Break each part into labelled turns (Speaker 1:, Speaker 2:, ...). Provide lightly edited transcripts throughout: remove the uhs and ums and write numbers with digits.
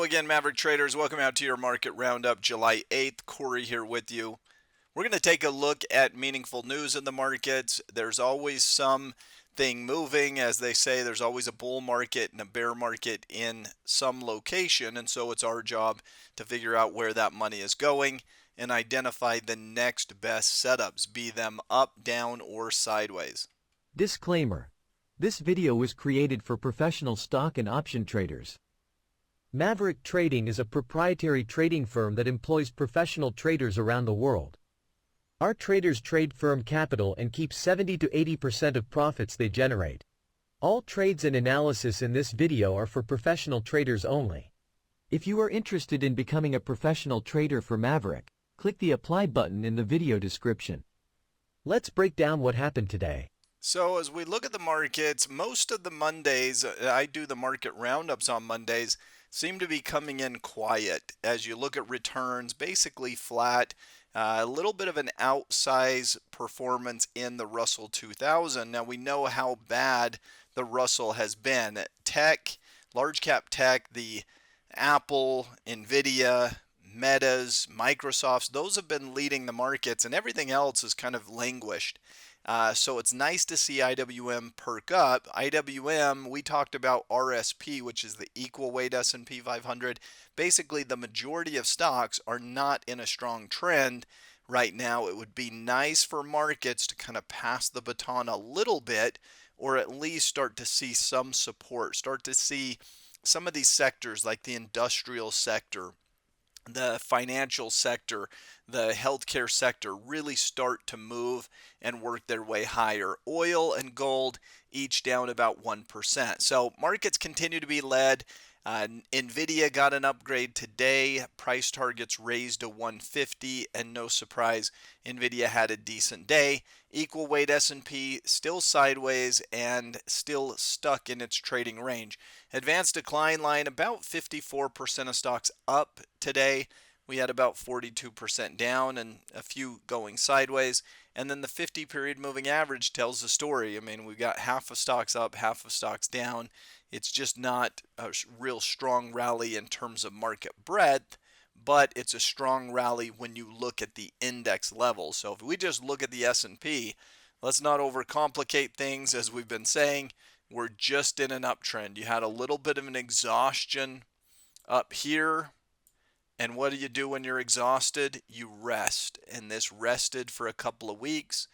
Speaker 1: again, Maverick traders. Welcome out to your market roundup, July 8th. Corey here with you. We're going to take a look at meaningful news in the markets. There's always something moving. As they say, there's always a bull market and a bear market in some location. And so it's our job to figure out where that money is going and identify the next best setups, be them up, down, or sideways.
Speaker 2: Disclaimer. This video was created for professional stock and option traders. Maverick Trading is a proprietary trading firm that employs professional traders around the world. Our traders trade firm capital and keep 70 to 80% of profits they generate. All trades and analysis in this video are for professional traders only. If you are interested in becoming a professional trader for Maverick, click the apply button in the video description. Let's break down what happened today.
Speaker 1: So as we look at the markets, most of the Mondays, I do the market roundups on Mondays, seem to be coming in quiet. As you look at returns, basically flat, a little bit of an outsize performance in the Russell 2000. Now we know how bad the Russell has been. Tech, large cap tech, the Apple, Nvidia, Metas, Microsofts, those have been leading the markets, and everything else has kind of languished. So it's nice to see IWM perk up. IWM, we talked about RSP, which is the equal weight S&P 500. Basically, the majority of stocks are not in a strong trend right now. It would be nice for markets to kind of pass the baton a little bit, or at least start to see some support, start to see some of these sectors like the industrial sector, the financial sector, the healthcare sector really start to move and work their way higher. Oil and gold each down about 1%. So markets continue to be led. Nvidia got an upgrade today. Price targets raised to 150, and no surprise, Nvidia had a decent day. Equal weight S&P still sideways and still stuck in its trading range. Advanced decline line, about 54% of stocks up today. We had about 42% down and a few going sideways. And then the 50-period moving average tells the story. I mean, we've got half of stocks up, half of stocks down. It's just not a real strong rally in terms of market breadth, but it's a strong rally when you look at the index level. So if we just look at the S&P, let's not overcomplicate things. As we've been saying, we're just in an uptrend. You had a little bit of an exhaustion up here. And what do you do when you're exhausted? You rest. And this rested for a couple of weeks,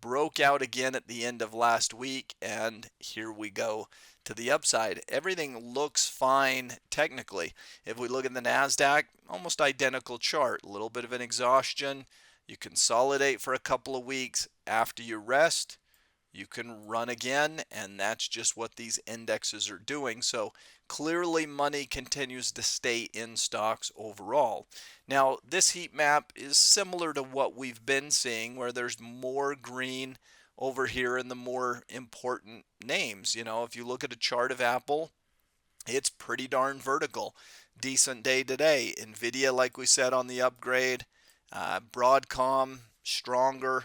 Speaker 1: broke out again at the end of last week, and here we go to the upside. Everything looks fine technically. If we look at the NASDAQ, almost identical chart. A little bit of an exhaustion. You consolidate for a couple of weeks. After you rest, you can run again, and that's just what these indexes are doing. So clearly money continues to stay in stocks overall. Now this heat map is similar to what we've been seeing, where there's more green over here in the more important names. You know, if you look at a chart of Apple, it's pretty darn vertical. Decent day today. Nvidia, like we said, on the upgrade. Broadcom, stronger.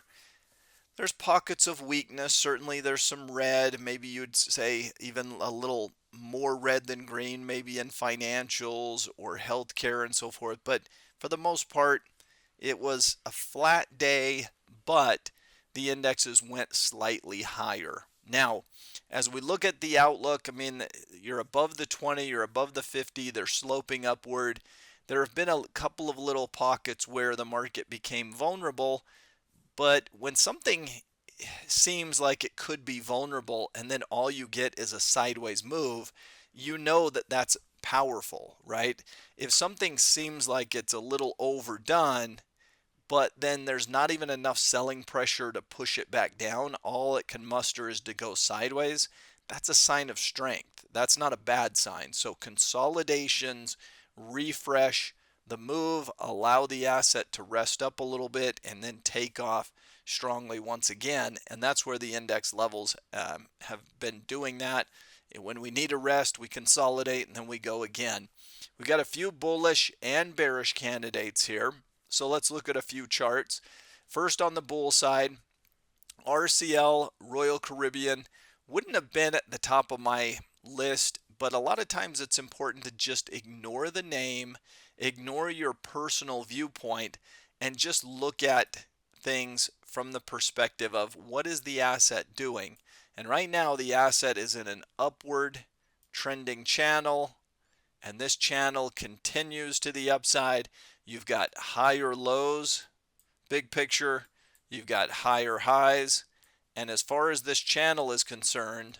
Speaker 1: There's pockets of weakness. Certainly there's some red. Maybe you'd say even a little more red than green, maybe in financials or healthcare and so forth. But for the most part, it was a flat day, but the indexes went slightly higher. Now, as we look at the outlook, I mean, you're above the 20, you're above the 50, they're sloping upward. There have been a couple of little pockets where the market became vulnerable. But when something seems like it could be vulnerable and then all you get is a sideways move, you know that that's powerful, right? If something seems like it's a little overdone, but then there's not even enough selling pressure to push it back down, all it can muster is to go sideways, that's a sign of strength. That's not a bad sign. So consolidations, refresh the move, allow the asset to rest up a little bit, and then take off strongly once again. And that's where the index levels have been doing that. And when we need a rest, we consolidate, and then we go again. We've got a few bullish and bearish candidates here. So let's look at a few charts. First on the bull side, RCL, Royal Caribbean, wouldn't have been at the top of my list, but a lot of times it's important to just ignore the name, ignore your personal viewpoint, and just look at things from the perspective of what is the asset doing. And right now, the asset is in an upward trending channel, and this channel continues to the upside. You've got higher lows, big picture, you've got higher highs, and as far as this channel is concerned,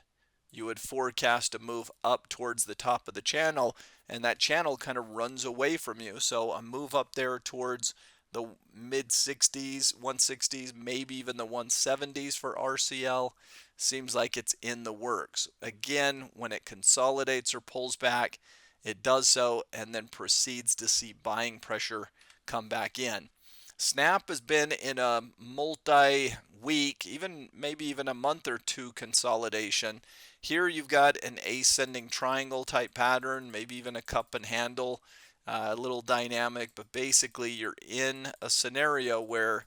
Speaker 1: you would forecast a move up towards the top of the channel, and that channel kind of runs away from you. So a move up there towards the mid 60s, 160s, maybe even the 170s for RCL seems like it's in the works. Again, when it consolidates or pulls back, it does so and then proceeds to see buying pressure come back in. Snap has been in a multi-week, even maybe even a month or two consolidation. Here you've got an ascending triangle type pattern, maybe even a cup and handle, a little dynamic, but basically you're in a scenario where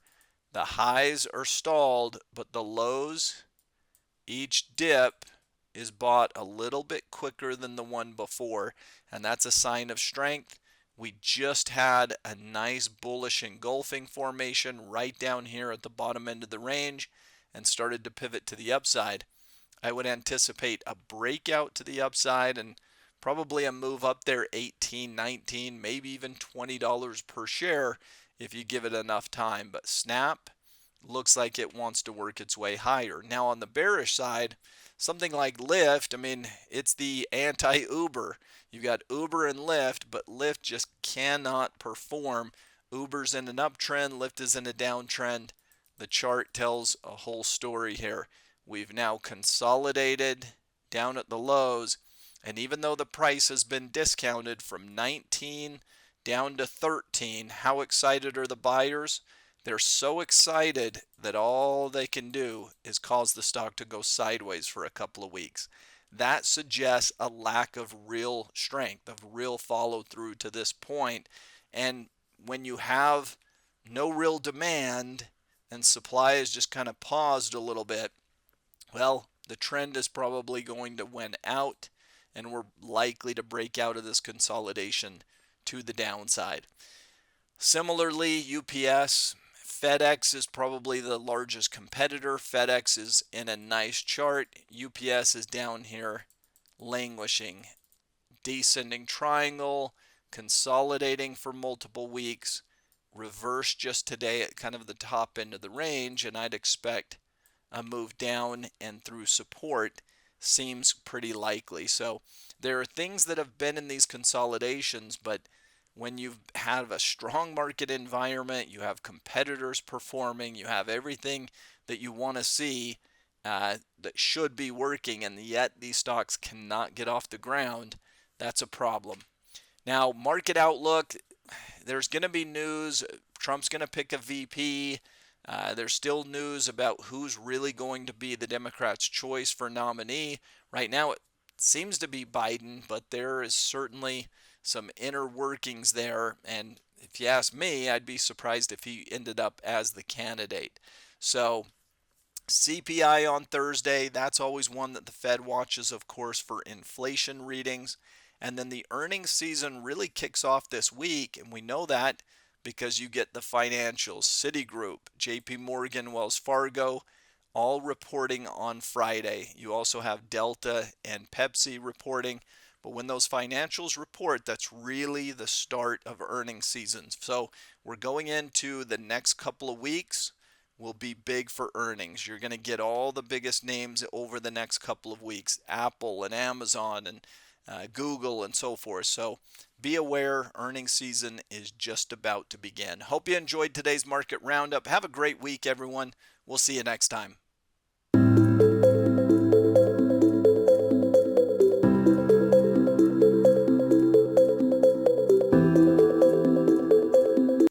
Speaker 1: the highs are stalled, but the lows, each dip is bought a little bit quicker than the one before, and that's a sign of strength. We just had a nice bullish engulfing formation right down here at the bottom end of the range and started to pivot to the upside. I would anticipate a breakout to the upside and probably a move up there 18, 19, maybe even $20 per share if you give it enough time. But Snap looks like it wants to work its way higher. Now on the bearish side, something like Lyft, I mean, it's the anti-Uber. You've got Uber and Lyft, but Lyft just cannot perform. Uber's in an uptrend, Lyft is in a downtrend. The chart tells a whole story here. We've now consolidated down at the lows, and even though the price has been discounted from 19 down to 13, how excited are the buyers? They're so excited that all they can do is cause the stock to go sideways for a couple of weeks. That suggests a lack of real strength, of real follow through to this point. And when you have no real demand and supply is just kind of paused a little bit, well, the trend is probably going to win out, and we're likely to break out of this consolidation to the downside. Similarly, UPS, FedEx is probably the largest competitor. FedEx is in a nice chart. UPS is down here languishing. Descending triangle, consolidating for multiple weeks, reversed just today at kind of the top end of the range, and I'd expect a move down and through support seems pretty likely. So there are things that have been in these consolidations, but when you have a strong market environment, you have competitors performing, you have everything that you want to see that should be working, and yet these stocks cannot get off the ground, that's a problem. Now, market outlook, there's going to be news. Trump's going to pick a VP. There's still news about who's really going to be the Democrats' choice for nominee. Right now, it seems to be Biden, but there is certainly some inner workings there. And if you ask me, I'd be surprised if he ended up as the candidate. So, CPI on Thursday, that's always one that the Fed watches, of course, for inflation readings. And then the earnings season really kicks off this week, and we know that because you get the financials, Citigroup, JP Morgan, Wells Fargo, all reporting on Friday. You also have Delta and Pepsi reporting. But when those financials report, that's really the start of earnings season. So we're going into the next couple of weeks will be big for earnings. You're going to get all the biggest names over the next couple of weeks, Apple and Amazon and Google and so forth. So be aware, earnings season is just about to begin. Hope you enjoyed today's market roundup. Have a great week, everyone. We'll see you next time.